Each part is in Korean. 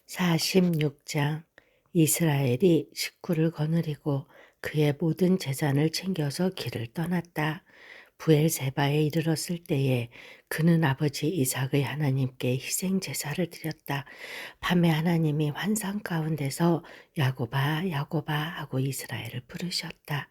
46장 이스라엘이 식구를 거느리고 그의 모든 재산을 챙겨서 길을 떠났다. 부엘세바에 이르렀을 때에 그는 아버지 이삭의 하나님께 희생 제사를 드렸다. 밤에 하나님이 환상 가운데서 야곱아 야곱아 하고 이스라엘을 부르셨다.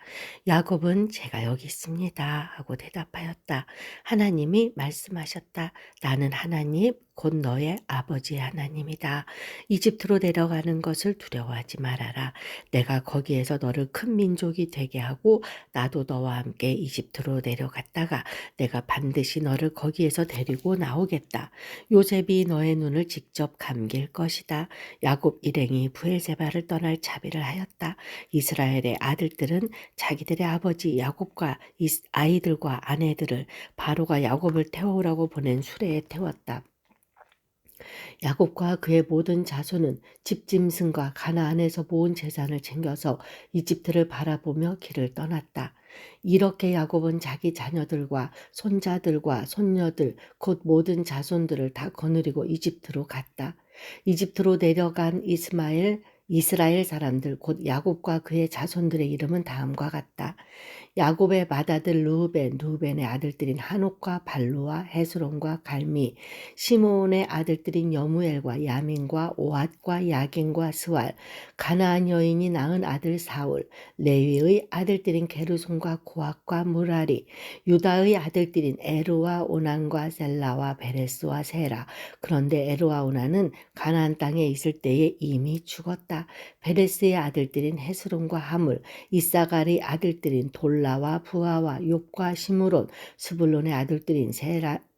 야곱은 제가 여기 있습니다 하고 대답하였다. 하나님이 말씀하셨다. 나는 하나님 곧 너의 아버지의 하나님이다. 이집트로 내려가는 것을 두려워하지 말아라. 내가 거기에서 너를 큰 민족이 되게 하고 나도 너와 함께 이집트로 내려갔다가 내가 반드시 너를 거기에서 데리고 나오겠다. 요셉이 너의 눈을 직접 감길 것이다. 야곱 일행이 부엘세바를 떠날 자비를 하였다. 이스라엘의 아들들은 자기들의 아버지 야곱과 아이들과 아내들을 바로가 야곱을 태워오라고 보낸 수레에 태웠다. 야곱과 그의 모든 자손은 집짐승과 가나안에서 모은 재산을 챙겨서 이집트를 바라보며 길을 떠났다. 이렇게 야곱은 자기 자녀들과 손자들과 손녀들 곧 모든 자손들을 다 거느리고 이집트로 갔다. 이집트로 내려간 이스라엘 사람들 곧 야곱과 그의 자손들의 이름은 다음과 같다. 야곱의 맏아들 루벤의 아들들인 한옥과 발루와 헤스론과 갈미, 시므온의 아들들인 여무엘과 야민과 오핫과 야긴과 스왈, 가나안 여인이 낳은 아들 사울, 레위의 아들들인 게르손과 고핫과 무라리, 유다의 아들들인 에르와 오난과 셀라와 베레스와 세라. 그런데 에르와 오난은 가나안 땅에 있을 때에 이미 죽었다. 베레스의 아들들인 헤스론과 하물, 이사갈의 아들들인 돌라와 부하와 욥과 시므론, 스불론의 아들들인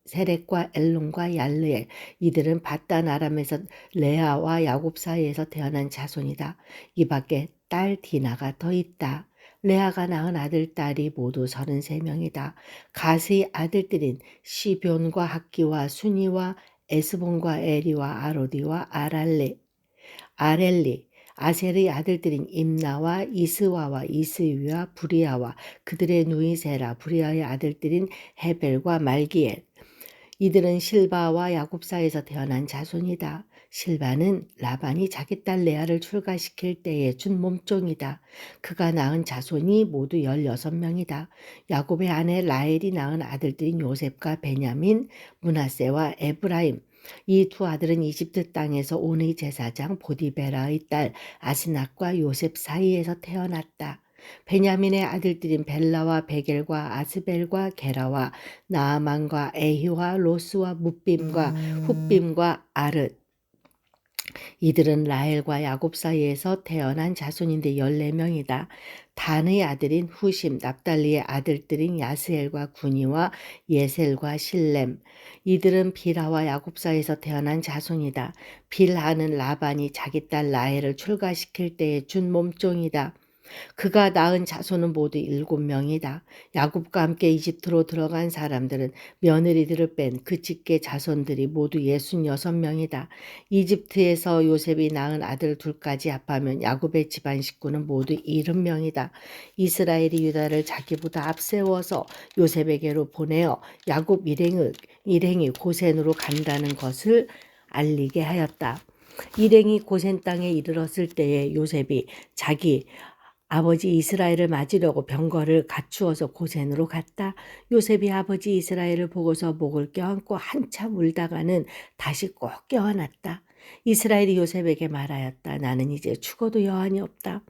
세렉과 엘론과 얄르엘. 이들은 바단 아람에서 레아와 야곱 사이에서 태어난 자손이다. 이 밖에 딸 디나가 더 있다. 레아가 낳은 아들 딸이 모두 33명이다. 가스의 아들들인 시뵈과 학기와 순이와 에스본과 에리와 아로디와 아렐리, 아셀의 아들들인 임나와 이스와와 이스위와 부리아와 그들의 누이 세라, 부리아의 아들들인 헤벨과 말기엘. 이들은 실바와 야곱 사이에서 태어난 자손이다. 실바는 라반이 자기 딸 레아를 출가시킬 때에 준 몸종이다. 그가 낳은 자손이 모두 16명이다. 야곱의 아내 라헬이 낳은 아들들인 요셉과 베냐민, 므낫세와 에브라임. 이 두 아들은 이집트 땅에서 온의 제사장 보디베라의 딸 아스낙과 요셉 사이에서 태어났다. 베냐민의 아들들인 벨라와 베겔과 아스벨과 게라와 나아만과 에히와 로스와 뭇빔과 훗빔과 아르. 이들은 라헬과 야곱 사이에서 태어난 자손인데 14명이다. 단의 아들인 후심, 납달리의 아들들인 야스엘과 구니와 예셀과 실렘. 이들은 빌하와 야곱 사이에서 태어난 자손이다. 빌하는 라반이 자기 딸 라헬을 출가시킬 때에 준 몸종이다. 그가 낳은 자손은 모두 7명이다. 야곱과 함께 이집트로 들어간 사람들은 며느리들을 뺀 그 직계 자손들이 모두 66명이다. 이집트에서 요셉이 낳은 아들 둘까지 합하면 야곱의 집안 식구는 모두 70명이다. 이스라엘이 유다를 자기보다 앞세워서 요셉에게로 보내어 야곱 일행이 고센으로 간다는 것을 알리게 하였다. 일행이 고센 땅에 이르렀을 때에 요셉이 자기 아버지 이스라엘을 맞으려고 병거를 갖추어서 고센으로 갔다. 요셉이 아버지 이스라엘을 보고서 목을 껴안고 한참 울다가는 다시 꼭 껴안았다. 이스라엘이 요셉에게 말하였다. 나는 이제 죽어도 여한이 없다.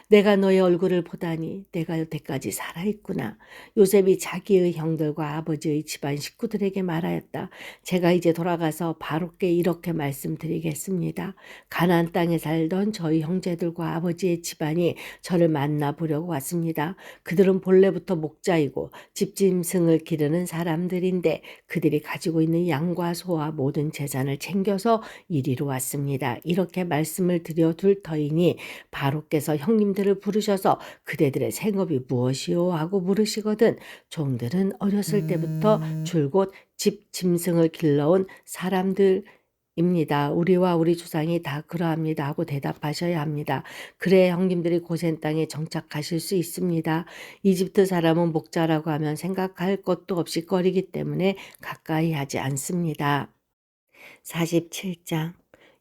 내가 너의 얼굴을 보다니 내가 여태까지 살아있구나. 요셉이 자기의 형들과 아버지의 집안 식구들에게 말하였다. 제가 이제 돌아가서 바로께 이렇게 말씀드리겠습니다. 가나안 땅에 살던 저희 형제들과 아버지의 집안이 저를 만나보려고 왔습니다. 그들은 본래부터 목자이고 집짐승을 기르는 사람들인데 그들이 가지고 있는 양과 소와 모든 재산을 챙겨서 이리로 왔습니다. 이렇게 말씀을 드려둘 터이니 바로께서 형님들을 부르셔서 그대들의 생업이 무엇이요 하고 물으시거든 종들은 어렸을 때부터 줄곧 짐승을 길러온 사람들입니다. 우리와 우리 조상이 다 그러합니다 하고 대답하셔야 합니다. 그래야 형님들이 고센 땅에 정착하실 수 있습니다. 이집트 사람은 목자라고 하면 생각할 것도 없이 꺼리기 때문에 가까이 하지 않습니다. 47장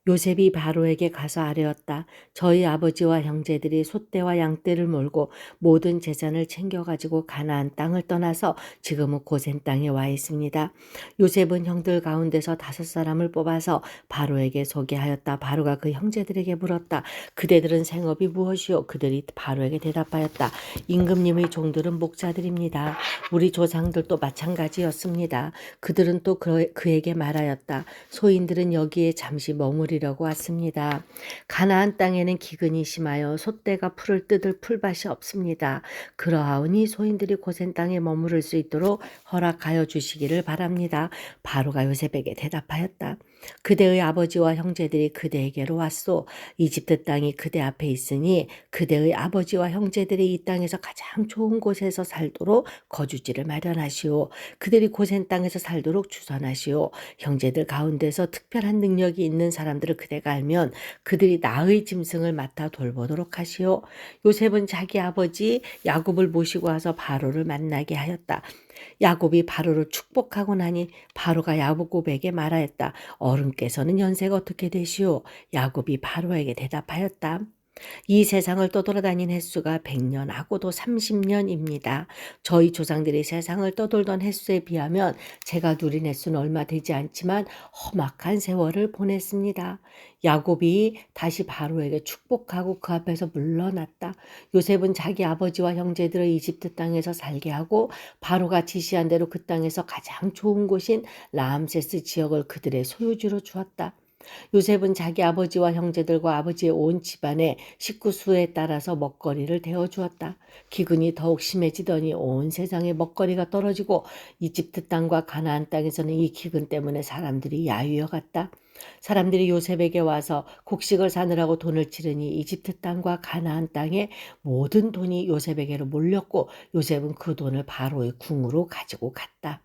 요셉이 바로에게 가서 아뢰었다. 저희 아버지와 형제들이 소떼와 양떼를 몰고 모든 재산을 챙겨가지고 가나안 땅을 떠나서 지금은 고센 땅에 와 있습니다. 요셉은 형들 가운데서 5사람을 뽑아서 바로에게 소개하였다. 바로가 그 형제들에게 물었다. 그대들은 생업이 무엇이요? 그들이 바로에게 대답하였다. 임금님의 종들은 목자들입니다. 우리 조상들도 마찬가지였습니다. 그들은 또 그에게 말하였다. 소인들은 여기에 잠시 머무리려고 왔습니다. 가나안 땅에는 기근이 심하여 솥대가 풀을 뜯을 풀밭이 없습니다. 그러하오니 소인들이 고센 땅에 머무를 수 있도록 허락하여 주시기를 바랍니다. 바로가 요셉에게 대답하였다. 그대의 아버지와 형제들이 그대에게로 왔소. 이집트 땅이 그대 앞에 있으니 그대의 아버지와 형제들이 이 땅에서 가장 좋은 곳에서 살도록 거주지를 마련하시오. 그들이 고센 땅에서 살도록 주선하시오. 형제들 가운데서 특별한 능력이 있는 사람들을 그대가 알면 그들이 나의 짐승을 맡아 돌보도록 하시오. 요셉은 자기 아버지 야곱을 모시고 와서 바로를 만나게 하였다. 야곱이 바로를 축복하고 나니 바로가 야곱에게 말하였다. 어른께서는 연세가 어떻게 되시오? 야곱이 바로에게 대답하였다. 이 세상을 떠돌아다닌 횟수가 100년하고도 30년입니다. 저희 조상들이 세상을 떠돌던 횟수에 비하면 제가 누린 횟수는 얼마 되지 않지만 험악한 세월을 보냈습니다. 야곱이 다시 바로에게 축복하고 그 앞에서 물러났다. 요셉은 자기 아버지와 형제들을 이집트 땅에서 살게 하고 바로가 지시한 대로 그 땅에서 가장 좋은 곳인 라암세스 지역을 그들의 소유주로 주었다. 요셉은 자기 아버지와 형제들과 아버지의 온 집안의 식구 수에 따라서 먹거리를 데워 주었다. 기근이 더욱 심해지더니 온 세상에 먹거리가 떨어지고 이집트 땅과 가나안 땅에서는 이 기근 때문에 사람들이 야유어 갔다. 사람들이 요셉에게 와서 곡식을 사느라고 돈을 치르니 이집트 땅과 가나안 땅의 모든 돈이 요셉에게로 몰렸고 요셉은 그 돈을 바로의 궁으로 가지고 갔다.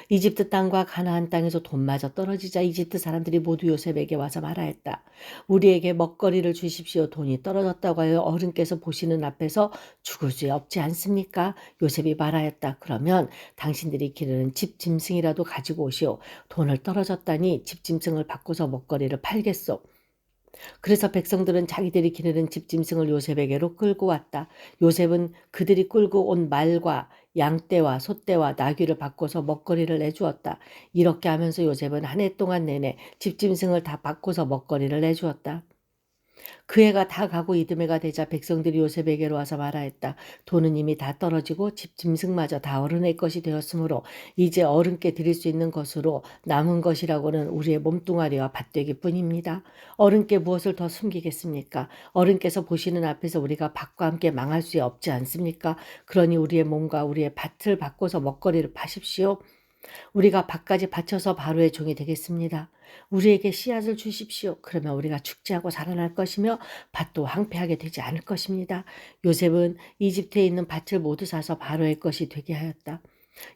이집트 땅과 가나안 땅에서 돈마저 떨어지자 이집트 사람들이 모두 요셉에게 와서 말하였다. 우리에게 먹거리를 주십시오. 돈이 떨어졌다고 하여 어른께서 보시는 앞에서 죽을 수 없지 않습니까? 요셉이 말하였다. 그러면 당신들이 기르는 집 짐승이라도 가지고 오시오. 돈을 떨어졌다니 집 짐승을 바꿔서 먹거리를 팔겠소. 그래서 백성들은 자기들이 기르는 집 짐승을 요셉에게로 끌고 왔다. 요셉은 그들이 끌고 온 말과 양떼와 소떼와 나귀를 바꿔서 먹거리를 내주었다. 이렇게 하면서 요셉은 한 해 동안 내내 집 짐승을 다 바꿔서 먹거리를 내주었다. 그 해가 다 가고 이듬해가 되자 백성들이 요셉에게로 와서 말하였다. 돈은 이미 다 떨어지고 집 짐승마저 다 어른의 것이 되었으므로 이제 어른께 드릴 수 있는 것으로 남은 것이라고는 우리의 몸뚱아리와 밭되기뿐입니다. 어른께 무엇을 더 숨기겠습니까? 어른께서 보시는 앞에서 우리가 밭과 함께 망할 수 없지 않습니까? 그러니 우리의 몸과 우리의 밭을 바꿔서 먹거리를 파십시오. 우리가 밭까지 바쳐서 바로의 종이 되겠습니다. 우리에게 씨앗을 주십시오. 그러면 우리가 축제하고 살아날 것이며 밭도 황폐하게 되지 않을 것입니다. 요셉은 이집트에 있는 밭을 모두 사서 바로의 것이 되게 하였다.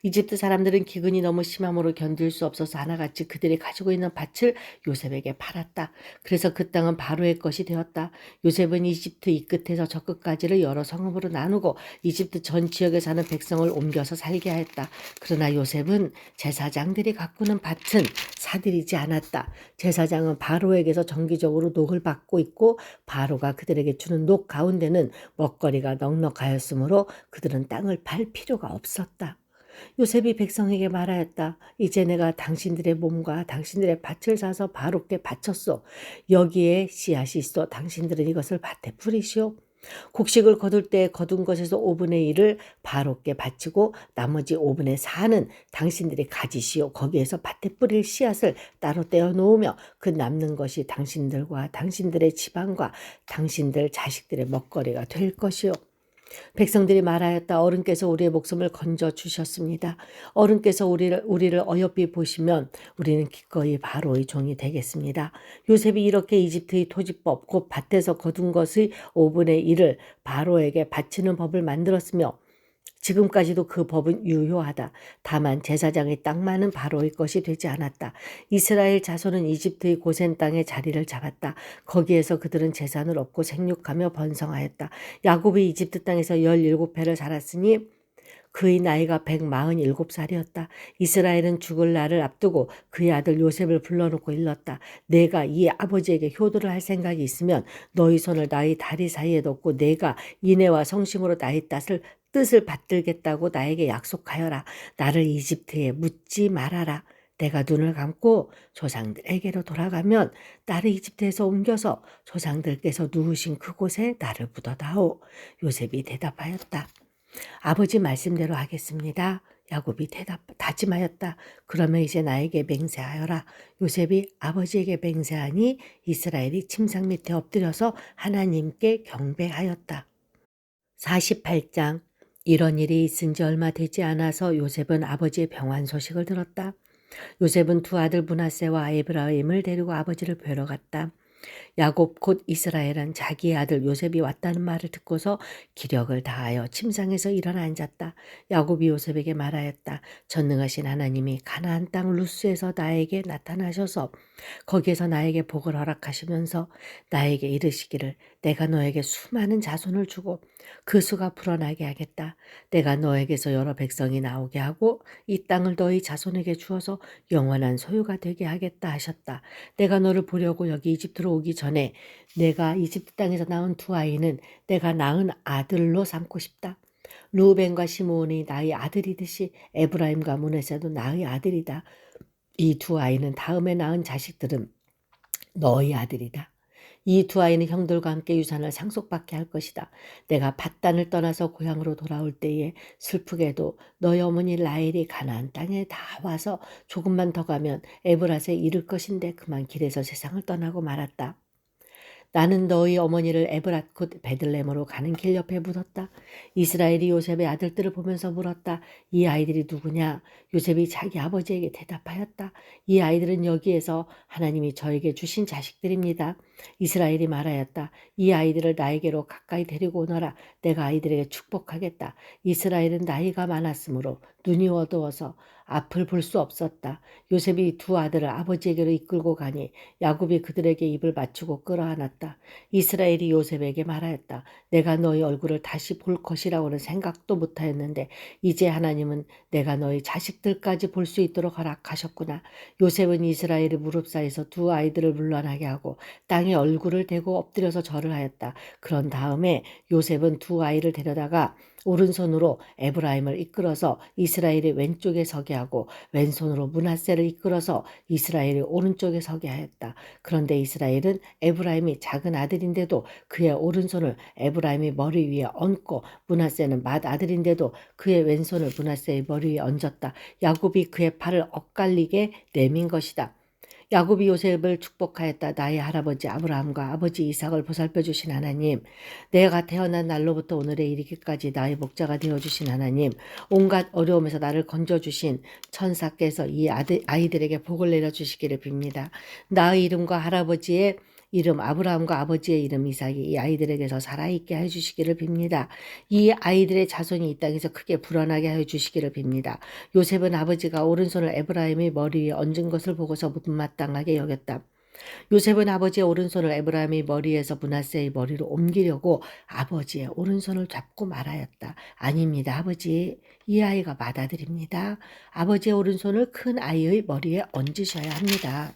이집트 사람들은 기근이 너무 심함으로 견딜 수 없어서 하나같이 그들이 가지고 있는 밭을 요셉에게 팔았다. 그래서 그 땅은 바로의 것이 되었다. 요셉은 이집트 이 끝에서 저 끝까지를 여러 성읍으로 나누고 이집트 전 지역에 사는 백성을 옮겨서 살게 하였다. 그러나 요셉은 제사장들이 가꾸는 밭은 사들이지 않았다. 제사장은 바로에게서 정기적으로 녹을 받고 있고 바로가 그들에게 주는 녹 가운데는 먹거리가 넉넉하였으므로 그들은 땅을 팔 필요가 없었다. 요셉이 백성에게 말하였다. 이제 내가 당신들의 몸과 당신들의 밭을 사서 바로께 바쳤소. 여기에 씨앗이 있어 당신들은 이것을 밭에 뿌리시오. 곡식을 거둘 때 거둔 것에서 5분의 1을 바로께 바치고 나머지 5분의 4는 당신들이 가지시오. 거기에서 밭에 뿌릴 씨앗을 따로 떼어 놓으며 그 남는 것이 당신들과 당신들의 집안과 당신들 자식들의 먹거리가 될 것이오. 백성들이 말하였다. 어른께서 우리의 목숨을 건져 주셨습니다. 어른께서 우리를 어여삐 보시면 우리는 기꺼이 바로의 종이 되겠습니다. 요셉이 이렇게 이집트의 토지법 곧 밭에서 거둔 것의 5분의 1을 바로에게 바치는 법을 만들었으며 지금까지도 그 법은 유효하다. 다만 제사장의 땅만은 바로의 것이 되지 않았다. 이스라엘 자손은 이집트의 고센 땅에 자리를 잡았다. 거기에서 그들은 재산을 얻고 생육하며 번성하였다. 야곱이 이집트 땅에서 17해를 살았으니 그의 나이가 147살이었다. 이스라엘은 죽을 날을 앞두고 그의 아들 요셉을 불러놓고 일렀다. 내가 이 아버지에게 효도를 할 생각이 있으면 너희 손을 나의 다리 사이에 넣고 내가 인애와 성심으로 나의 뜻을 받들겠다고 나에게 약속하여라. 나를 이집트에 묻지 말아라. 내가 눈을 감고 조상들에게로 돌아가면 나를 이집트에서 옮겨서 조상들께서 누우신 그곳에 나를 묻어다오. 요셉이 대답하였다. 아버지 말씀대로 하겠습니다. 야곱이 다짐하였다. 그러면 이제 나에게 맹세하여라. 요셉이 아버지에게 맹세하니 이스라엘이 침상 밑에 엎드려서 하나님께 경배하였다. 48장. 이런 일이 있은 지 얼마 되지 않아서 요셉은 아버지의 병환 소식을 들었다. 요셉은 두 아들 므낫세와 에브라임을 데리고 아버지를 뵈러 갔다. 야곱 곧 이스라엘은 자기의 아들 요셉이 왔다는 말을 듣고서 기력을 다하여 침상에서 일어나 앉았다. 야곱이 요셉에게 말하였다. 전능하신 하나님이 가나안 땅 루스에서 나에게 나타나셔서 거기에서 나에게 복을 허락하시면서 나에게 이르시기를 내가 너에게 수많은 자손을 주고 그 수가 불어나게 하겠다. 내가 너에게서 여러 백성이 나오게 하고 이 땅을 너희 자손에게 주어서 영원한 소유가 되게 하겠다 하셨다. 내가 너를 보려고 여기 이집트로 오기 전에 내가 이집트 땅에서 낳은 두 아이는 내가 낳은 아들로 삼고 싶다. 루벤과 시므온이 나의 아들이듯이 에브라임과 므낫세도 나의 아들이다. 이 두 아이는 다음에 낳은 자식들은 너희 아들이다. 이 두 아이는 형들과 함께 유산을 상속받게 할 것이다. 내가 밧단을 떠나서 고향으로 돌아올 때에 슬프게도 너희 어머니 라헬이 가나안 땅에 다 와서 조금만 더 가면 에브랏에 이를 것인데 그만 길에서 세상을 떠나고 말았다. 나는 너희 어머니를 에브랏 곧 베들레헴으로 가는 길 옆에 묻었다. 이스라엘이 요셉의 아들들을 보면서 물었다. 이 아이들이 누구냐? 요셉이 자기 아버지에게 대답하였다. 이 아이들은 여기에서 하나님이 저에게 주신 자식들입니다. 이스라엘이 말하였다. 이 아이들을 나에게로 가까이 데리고 오너라. 내가 아이들에게 축복하겠다. 이스라엘은 나이가 많았으므로 눈이 어두워서 앞을 볼 수 없었다. 요셉이 두 아들을 아버지에게로 이끌고 가니 야곱이 그들에게 입을 맞추고 끌어안았다. 이스라엘이 요셉에게 말하였다. 내가 너희 얼굴을 다시 볼 것이라고는 생각도 못하였는데 이제 하나님은 내가 너희 자식들까지 볼 수 있도록 허락하셨구나. 요셉은 이스라엘의 무릎 사이에서 두 아이들을 물러나게 하고 땅에 얼굴을 대고 엎드려서 절을 하였다. 그런 다음에 요셉은 두 아이를 데려다가 오른손으로 에브라임을 이끌어서 이스라엘의 왼쪽에 서게 하고 왼손으로 므낫세를 이끌어서 이스라엘의 오른쪽에 서게 하였다. 그런데 이스라엘은 에브라임이 작은 아들인데도 그의 오른손을 에브라임의 머리 위에 얹고 므낫세는 맏아들인데도 그의 왼손을 므낫세의 머리 위에 얹었다. 야곱이 그의 팔을 엇갈리게 내민 것이다. 야곱이 요셉을 축복하였다. 나의 할아버지 아브라함과 아버지 이삭을 보살펴 주신 하나님, 내가 태어난 날로부터 오늘에 이르기까지 나의 목자가 되어주신 하나님, 온갖 어려움에서 나를 건져주신 천사께서 이 아이들에게 복을 내려주시기를 빕니다. 나의 이름과 할아버지의 이름 아브라함과 아버지의 이름 이삭이 이 아이들에게서 살아있게 해주시기를 빕니다. 이 아이들의 자손이 이 땅에서 크게 불어나게 해주시기를 빕니다. 요셉은 아버지가 오른손을 에브라임의 머리 위에 얹은 것을 보고서 못마땅하게 여겼다. 요셉은 아버지의 오른손을 에브라임의 머리에서 므낫세의 머리로 옮기려고 아버지의 오른손을 잡고 말하였다. 아닙니다, 아버지. 이 아이가 맏아들입니다. 아버지의 오른손을 큰 아이의 머리에 얹으셔야 합니다.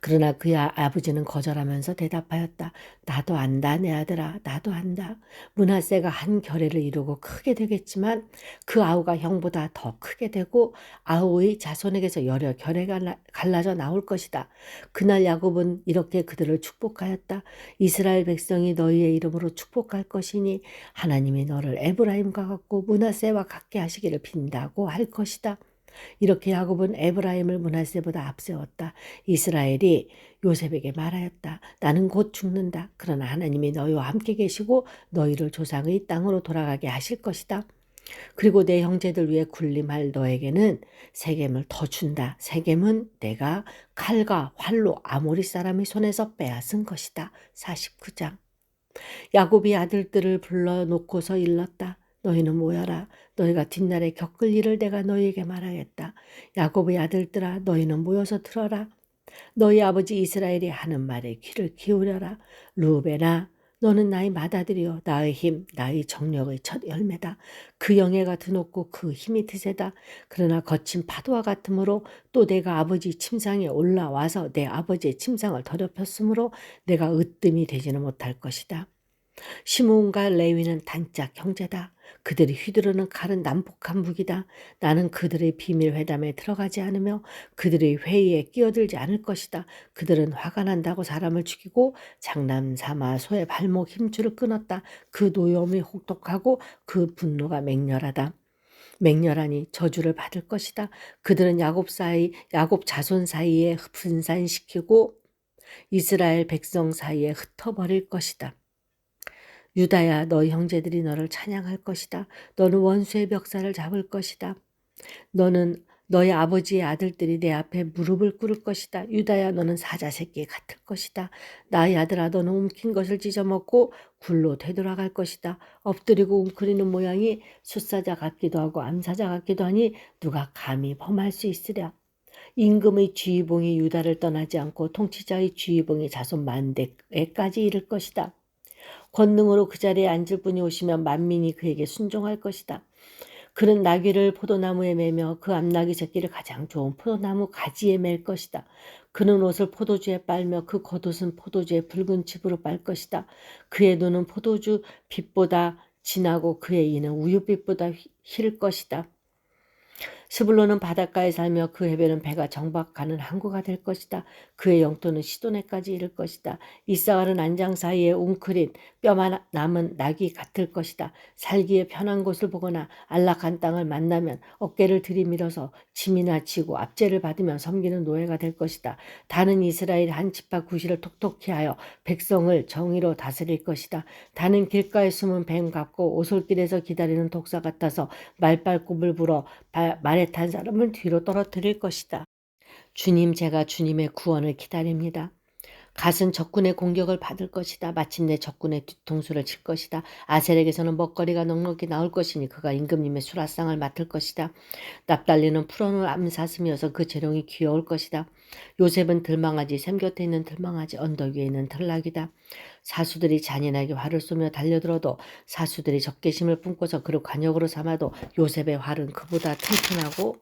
그러나 그의 아버지는 거절하면서 대답하였다. 나도 안다, 내 아들아, 나도 안다. 므낫세가 한 결례를 이루고 크게 되겠지만 그 아우가 형보다 더 크게 되고 아우의 자손에게서 여러 결례가 갈라져 나올 것이다. 그날 야곱은 이렇게 그들을 축복하였다. 이스라엘 백성이 너희의 이름으로 축복할 것이니 하나님이 너를 에브라임과 같고 므낫세와 같게 하시기를 빈다고 할 것이다. 이렇게 야곱은 에브라임을 므낫세보다 앞세웠다. 이스라엘이 요셉에게 말하였다. 나는 곧 죽는다. 그러나 하나님이 너희와 함께 계시고 너희를 조상의 땅으로 돌아가게 하실 것이다. 그리고 내 형제들 위해 군림할 너에게는 세겜을 더 준다. 세겜은 내가 칼과 활로 아모리 사람의 손에서 빼앗은 것이다. 49장. 야곱이 아들들을 불러놓고서 일렀다. 너희는 모여라. 너희가 뒷날에 겪을 일을 내가 너희에게 말하겠다. 야곱의 아들들아, 너희는 모여서 들어라. 너희 아버지 이스라엘이 하는 말에 귀를 기울여라. 루벤아, 너는 나의 맏아들이요 나의 힘 나의 정력의 첫 열매다. 그 영예가 드높고 그 힘이 드세다. 그러나 거친 파도와 같으므로 또 내가 아버지 침상에 올라와서 내 아버지의 침상을 더럽혔으므로 내가 으뜸이 되지는 못할 것이다. 시므온과 레위는 단짝 형제다. 그들이 휘두르는 칼은 난폭한 무기다. 나는 그들의 비밀 회담에 들어가지 않으며 그들의 회의에 끼어들지 않을 것이다. 그들은 화가 난다고 사람을 죽이고 장남 삼아 소의 발목 힘줄을 끊었다. 그 노여움이 혹독하고 그 분노가 맹렬하다. 맹렬하니 저주를 받을 것이다. 그들은 야곱 자손 사이에 분산시키고 이스라엘 백성 사이에 흩어버릴 것이다. 유다야, 너희 형제들이 너를 찬양할 것이다. 너는 원수의 멱살을 잡을 것이다. 너는 너희 아버지의 아들들이 내 앞에 무릎을 꿇을 것이다. 유다야, 너는 사자 새끼 같을 것이다. 나의 아들아, 너는 움킨 것을 찢어먹고 굴로 되돌아갈 것이다. 엎드리고 웅크리는 모양이 숫사자 같기도 하고 암사자 같기도 하니 누가 감히 범할 수 있으랴. 임금의 쥐봉이 유다를 떠나지 않고 통치자의 쥐봉이 자손 만대에까지 이를 것이다. 권능으로 그 자리에 앉을 분이 오시면 만민이 그에게 순종할 것이다. 그는 나귀를 포도나무에 매며 그 암나귀 새끼를 가장 좋은 포도나무 가지에 맬 것이다. 그는 옷을 포도주에 빨며 그 겉옷은 포도주의 붉은 칩으로 빨 것이다. 그의 눈은 포도주 빛보다 진하고 그의 이는 우유빛보다 힐 것이다. 스불론은 바닷가에 살며 그 해변은 배가 정박하는 항구가 될 것이다. 그의 영토는 시도네까지 이를 것이다. 이사갈은 안장 사이에 웅크린 뼈만 남은 낙이 같을 것이다. 살기에 편한 곳을 보거나 안락한 땅을 만나면 어깨를 들이밀어서 짐이나 지고 압제를 받으며 섬기는 노예가 될 것이다. 다는 이스라엘 한 지파 구실을 톡톡히 하여 백성을 정의로 다스릴 것이다. 다는 길가에 숨은 뱀 같고 오솔길에서 기다리는 독사 같아서 말발굽을 불어 말에 탄 사람을 뒤로 떨어뜨릴 것이다. 주님, 제가 주님의 구원을 기다립니다. 갓은 적군의 공격을 받을 것이다. 마침내 적군의 뒤통수를 칠 것이다. 아셀에게서는 먹거리가 넉넉히 나올 것이니 그가 임금님의 수라상을 맡을 것이다. 납달리는 푸른을 암사슴이어서 그 재롱이 귀여울 것이다. 요셉은 들망아지, 샘 곁에 있는 들망아지, 언덕 위에 있는 들락이다. 사수들이 잔인하게 활을 쏘며 달려들어도 사수들이 적개심을 뿜고서 그를 관역으로 삼아도 요셉의 활은 그보다 튼튼하고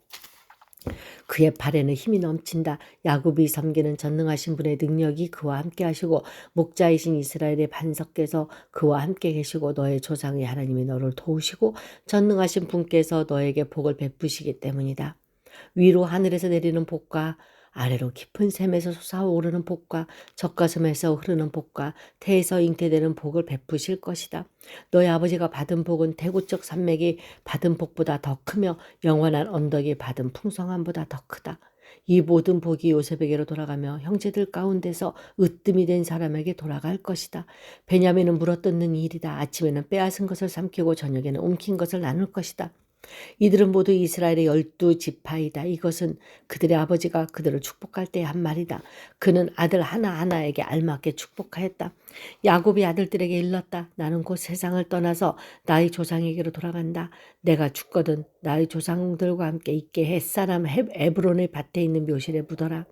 그의 팔에는 힘이 넘친다. 야곱이 섬기는 전능하신 분의 능력이 그와 함께 하시고 목자이신 이스라엘의 반석께서 그와 함께 계시고 너의 조상의 하나님이 너를 도우시고 전능하신 분께서 너에게 복을 베푸시기 때문이다. 위로 하늘에서 내리는 복과 아래로 깊은 샘에서 솟아오르는 복과 젖가슴에서 흐르는 복과 태에서 잉태되는 복을 베푸실 것이다. 너희 아버지가 받은 복은 태고적 산맥이 받은 복보다 더 크며 영원한 언덕이 받은 풍성함보다 더 크다. 이 모든 복이 요셉에게로 돌아가며 형제들 가운데서 으뜸이 된 사람에게 돌아갈 것이다. 베냐민은 물어뜯는 일이다. 아침에는 빼앗은 것을 삼키고 저녁에는 움킨 것을 나눌 것이다. 이들은 모두 이스라엘의 12지파이다. 이것은 그들의 아버지가 그들을 축복할 때의 한 말이다. 그는 아들 하나하나에게 알맞게 축복하였다. 야곱이 아들들에게 일렀다. 나는 곧 세상을 떠나서 나의 조상에게로 돌아간다. 내가 죽거든 나의 조상들과 함께 있게 햇사람 에브론의 밭에 있는 묘실에 묻어라.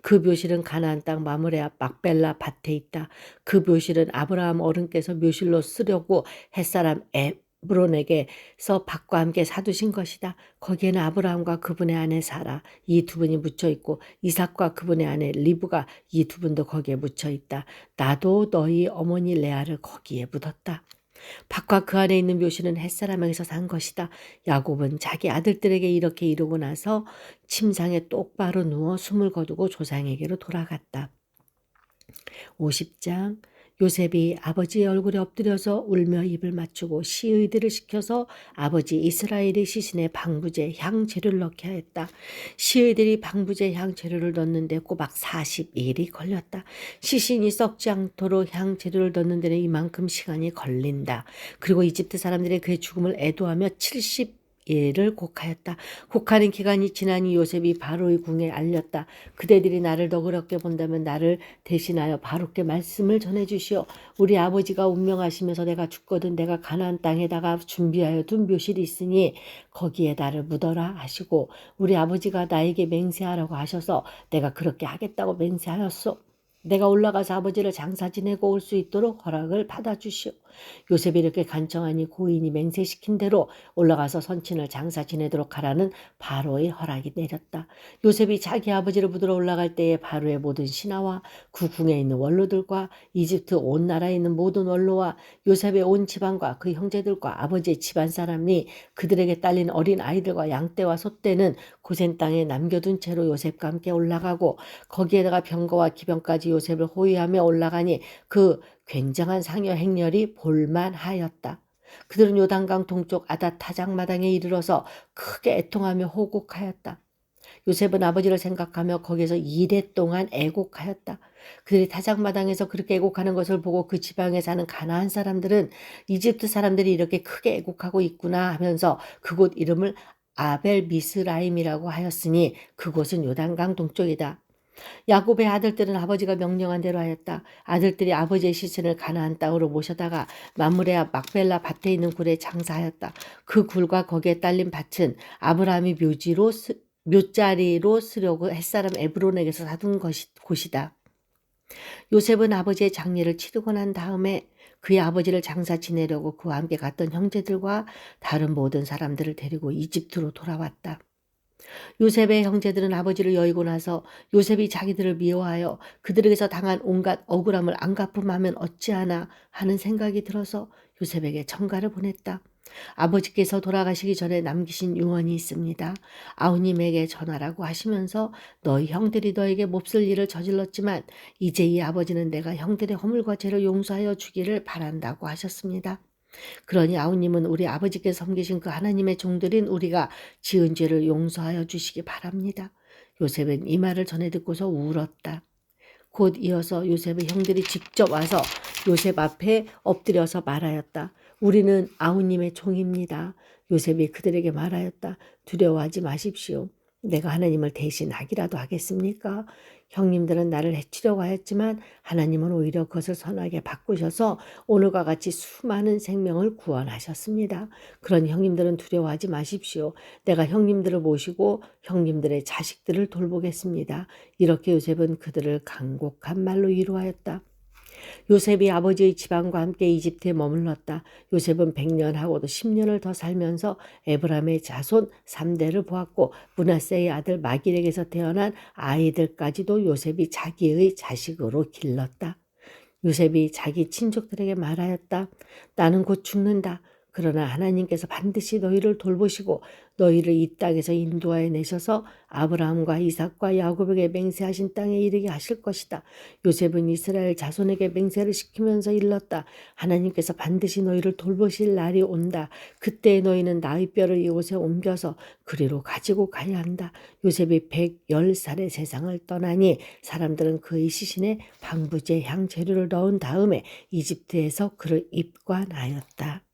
그 묘실은 가나안 땅 마므레 앞 막벨라 밭에 있다. 그 묘실은 아브라함 어른께서 묘실로 쓰려고 햇사람 에브론에게서 밭과 함께 사두신 것이다. 거기에는 아브라함과 그분의 아내 사라 이 두 분이 묻혀 있고 이삭과 그분의 아내 리브가 이 두 분도 거기에 묻혀 있다. 나도 너희 어머니 레아를 거기에 묻었다. 밭과 그 안에 있는 묘실은 햇사람에게서 산 것이다. 야곱은 자기 아들들에게 이렇게 이루고 나서 침상에 똑바로 누워 숨을 거두고 조상에게로 돌아갔다. 50장 요셉이 아버지의 얼굴에 엎드려서 울며 입을 맞추고 시의들을 시켜서 아버지 이스라엘의 시신에 방부제 향재료를 넣게 하였다. 시의들이 방부제 향재료를 넣는데 꼬박 40일이 걸렸다. 시신이 썩지 않도록 향재료를 넣는 데는 이만큼 시간이 걸린다. 그리고 이집트 사람들이 그의 죽음을 애도하며 70일을 곡하였다. 곡하는 기간이 지나니 요셉이 바로의 궁에 알렸다. 그대들이 나를 너그럽게 본다면 나를 대신하여 바로께 말씀을 전해주시오. 우리 아버지가 운명하시면서 내가 죽거든 내가 가나안 땅에다가 준비하여 둔 묘실이 있으니 거기에 나를 묻어라 하시고 우리 아버지가 나에게 맹세하라고 하셔서 내가 그렇게 하겠다고 맹세하였소. 내가 올라가서 아버지를 장사 지내고 올 수 있도록 허락을 받아주시오. 요셉이 이렇게 간청하니 고인이 맹세시킨 대로 올라가서 선친을 장사 지내도록 하라는 바로의 허락이 내렸다. 요셉이 자기 아버지를 붙들어 올라갈 때에 바로의 모든 신하와 그 궁에 있는 원로들과 이집트 온 나라에 있는 모든 원로와 요셉의 온 집안과 그 형제들과 아버지의 집안 사람이 그들에게 딸린 어린 아이들과 양떼와 소떼는 고센 땅에 남겨둔 채로 요셉과 함께 올라가고 거기에다가 병거와 기병까지 요셉을 호위하며 올라가니 그 굉장한 상여 행렬이 볼만하였다. 그들은 요단강 동쪽 아닷 타작마당에 이르러서 크게 애통하며 호곡하였다. 요셉은 아버지를 생각하며 거기에서 2대 동안 애곡하였다. 그들이 타작마당에서 그렇게 애곡하는 것을 보고 그 지방에 사는 가나안 사람들은 이집트 사람들이 이렇게 크게 애곡하고 있구나 하면서 그곳 이름을 아벨 미스라임이라고 하였으니 그곳은 요단강 동쪽이다. 야곱의 아들들은 아버지가 명령한 대로 하였다. 아들들이 아버지의 시신을 가나안 땅으로 모셔다가 맘므레 앞 막벨라 밭에 있는 굴에 장사하였다. 그 굴과 거기에 딸린 밭은 아브라함이 묘자리로 쓰려고 햇사람 에브론에게서 사둔 곳이다. 요셉은 아버지의 장례를 치르고 난 다음에 그의 아버지를 장사 지내려고 그와 함께 갔던 형제들과 다른 모든 사람들을 데리고 이집트로 돌아왔다. 요셉의 형제들은 아버지를 여의고 나서 요셉이 자기들을 미워하여 그들에게서 당한 온갖 억울함을 안 갚음하면 어찌하나 하는 생각이 들어서 요셉에게 청가를 보냈다. 아버지께서 돌아가시기 전에 남기신 유언이 있습니다. 아우님에게 전하라고 하시면서 너희 형들이 너에게 몹쓸 일을 저질렀지만 이제 이 아버지는 내가 형들의 허물과 죄를 용서하여 주기를 바란다고 하셨습니다. 그러니 아우님은 우리 아버지께 섬기신 그 하나님의 종들인 우리가 지은 죄를 용서하여 주시기 바랍니다. 요셉은 이 말을 전해 듣고서 울었다. 곧 이어서 요셉의 형들이 직접 와서 요셉 앞에 엎드려서 말하였다. 우리는 아우님의 종입니다. 요셉이 그들에게 말하였다. 두려워하지 마십시오. 내가 하나님을 대신하기라도 하겠습니까? 형님들은 나를 해치려고 하였지만 하나님은 오히려 그것을 선하게 바꾸셔서 오늘과 같이 수많은 생명을 구원하셨습니다. 그러니 형님들은 두려워하지 마십시오. 내가 형님들을 모시고 형님들의 자식들을 돌보겠습니다. 이렇게 요셉은 그들을 간곡한 말로 위로하였다. 요셉이 아버지의 집안과 함께 이집트에 머물렀다. 요셉은 100년하고도 10년을 더 살면서 에브라임의 자손 3대를 보았고 므낫세의 아들 마길에게서 태어난 아이들까지도 요셉이 자기의 자식으로 길렀다. 요셉이 자기 친족들에게 말하였다. 나는 곧 죽는다. 그러나 하나님께서 반드시 너희를 돌보시고 너희를 이 땅에서 인도하여 내셔서 아브라함과 이삭과 야곱에게 맹세하신 땅에 이르게 하실 것이다. 요셉은 이스라엘 자손에게 맹세를 시키면서 일렀다. 하나님께서 반드시 너희를 돌보실 날이 온다. 그때 너희는 나의 뼈를 이곳에 옮겨서 그리로 가지고 가야 한다. 요셉이 110살의 세상을 떠나니 사람들은 그의 시신에 방부제 향 재료를 넣은 다음에 이집트에서 그를 입관하였다.